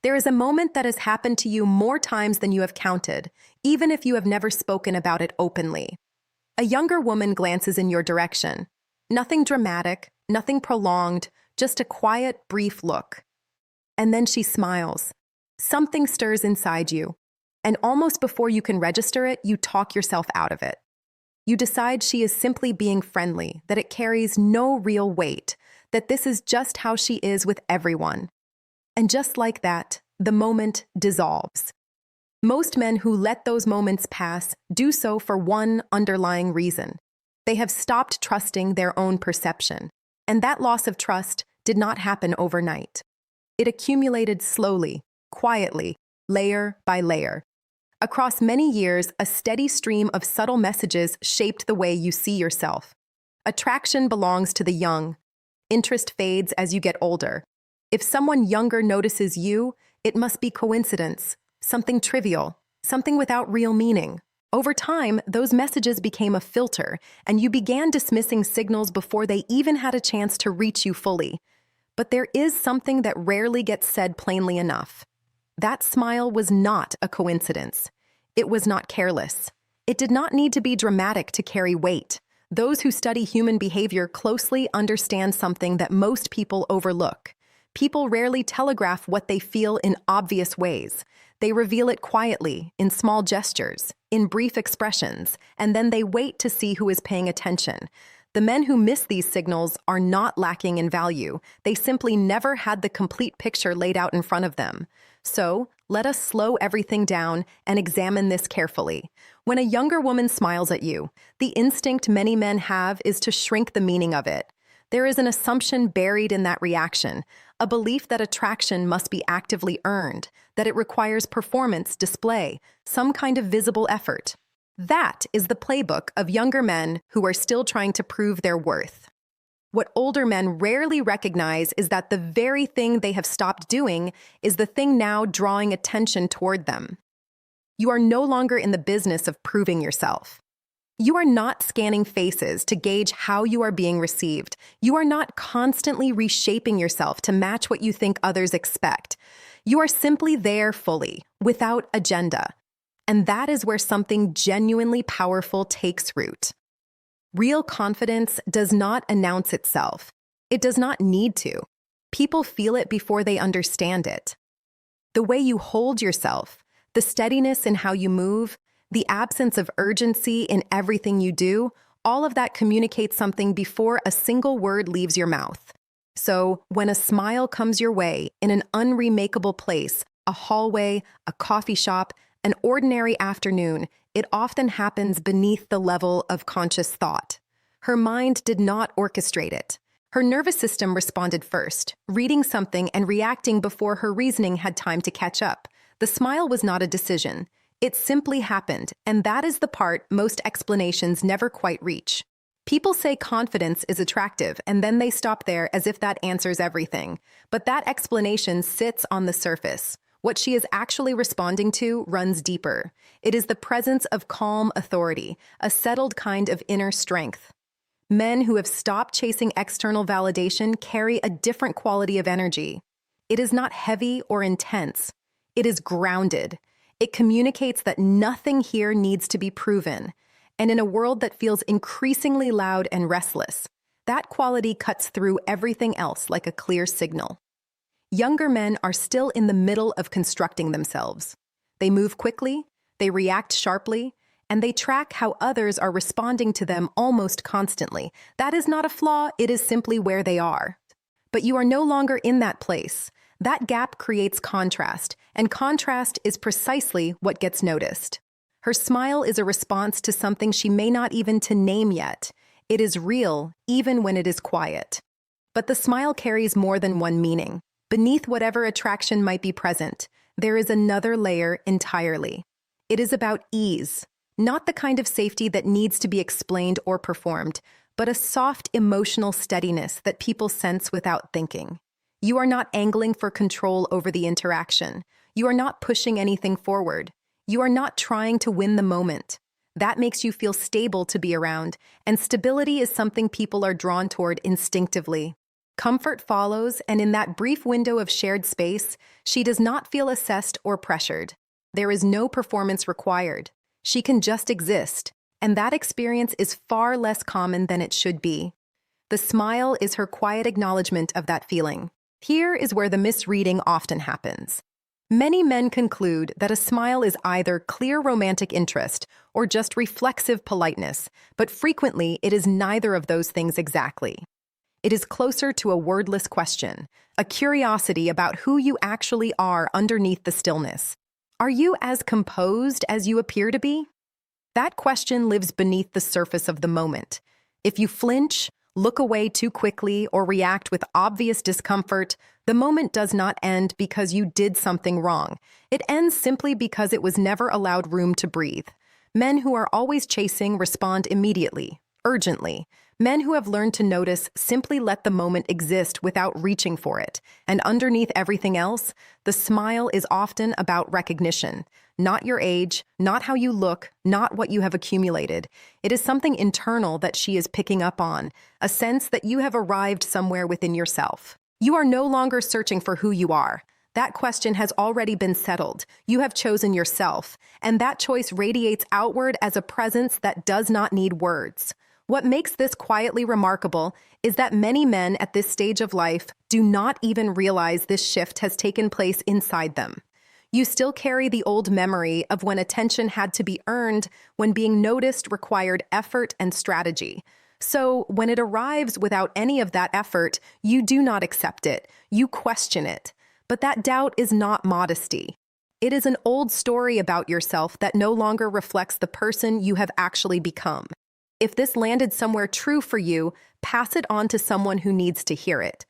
There is a moment that has happened to you more times than you have counted, even if you have never spoken about it openly. A younger woman glances in your direction. Nothing dramatic, nothing prolonged, just a quiet, brief look. And then she smiles. Something stirs inside you, and almost before you can register it, you talk yourself out of it. You decide she is simply being friendly, that it carries no real weight, that this is just how she is with everyone. And just like that, the moment dissolves. Most men who let those moments pass do so for one underlying reason. They have stopped trusting their own perception, and that loss of trust did not happen overnight. It accumulated slowly, quietly, layer by layer. Across many years, a steady stream of subtle messages shaped the way you see yourself. Attraction belongs to the young. Interest fades as you get older. If someone younger notices you, it must be coincidence, something trivial, something without real meaning. Over time, those messages became a filter, and you began dismissing signals before they even had a chance to reach you fully. But there is something that rarely gets said plainly enough. That smile was not a coincidence. It was not careless. It did not need to be dramatic to carry weight. Those who study human behavior closely understand something that most people overlook. People rarely telegraph what they feel in obvious ways. They reveal it quietly, in small gestures, in brief expressions, and then they wait to see who is paying attention. The men who miss these signals are not lacking in value. They simply never had the complete picture laid out in front of them. So, let us slow everything down and examine this carefully. When a younger woman smiles at you, the instinct many men have is to shrink the meaning of it. There is an assumption buried in that reaction, a belief that attraction must be actively earned, that it requires performance, display, some kind of visible effort. That is the playbook of younger men who are still trying to prove their worth. What older men rarely recognize is that the very thing they have stopped doing is the thing now drawing attention toward them. You are no longer in the business of proving yourself. You are not scanning faces to gauge how you are being received. You are not constantly reshaping yourself to match what you think others expect. You are simply there fully, without agenda. And that is where something genuinely powerful takes root. Real confidence does not announce itself. It does not need to. People feel it before they understand it. The way you hold yourself, the steadiness in how you move, the absence of urgency in everything you do, all of that communicates something before a single word leaves your mouth. So, when a smile comes your way in an unremakable place, a hallway, a coffee shop, an ordinary afternoon, it often happens beneath the level of conscious thought. Her mind did not orchestrate it. Her nervous system responded first, reading something and reacting before her reasoning had time to catch up. The smile was not a decision. It simply happened, and that is the part most explanations never quite reach. People say confidence is attractive, and then they stop there as if that answers everything. But that explanation sits on the surface. What she is actually responding to runs deeper. It is the presence of calm authority, a settled kind of inner strength. Men who have stopped chasing external validation carry a different quality of energy. It is not heavy or intense. It is grounded. It communicates that nothing here needs to be proven. And in a world that feels increasingly loud and restless, that quality cuts through everything else like a clear signal. Younger men are still in the middle of constructing themselves. They move quickly, they react sharply, and they track how others are responding to them almost constantly. That is not a flaw, it is simply where they are. But you are no longer in that place. That gap creates contrast, and contrast is precisely what gets noticed. Her smile is a response to something she may not even to name yet. It is real, even when it is quiet. But the smile carries more than one meaning. Beneath whatever attraction might be present, there is another layer entirely. It is about ease, not the kind of safety that needs to be explained or performed, but a soft emotional steadiness that people sense without thinking. You are not angling for control over the interaction. You are not pushing anything forward. You are not trying to win the moment. That makes you feel stable to be around, and stability is something people are drawn toward instinctively. Comfort follows, and in that brief window of shared space, she does not feel assessed or pressured. There is no performance required. She can just exist, and that experience is far less common than it should be. The smile is her quiet acknowledgement of that feeling. Here is where the misreading often happens. Many men conclude that a smile is either clear romantic interest or just reflexive politeness, but frequently it is neither of those things exactly. It is closer to a wordless question, a curiosity about who you actually are underneath the stillness. Are you as composed as you appear to be? That question lives beneath the surface of the moment. If you flinch, look away too quickly, or react with obvious discomfort, the moment does not end because you did something wrong. It ends simply because it was never allowed room to breathe. Men who are always chasing respond immediately, urgently. Men who have learned to notice simply let the moment exist without reaching for it. And underneath everything else, the smile is often about recognition. Not your age, not how you look, not what you have accumulated. It is something internal that she is picking up on, a sense that you have arrived somewhere within yourself. You are no longer searching for who you are. That question has already been settled. You have chosen yourself, and that choice radiates outward as a presence that does not need words. What makes this quietly remarkable is that many men at this stage of life do not even realize this shift has taken place inside them. You still carry the old memory of when attention had to be earned, when being noticed required effort and strategy. So when it arrives without any of that effort, you do not accept it. You question it. But that doubt is not modesty. It is an old story about yourself that no longer reflects the person you have actually become. If this landed somewhere true for you, pass it on to someone who needs to hear it.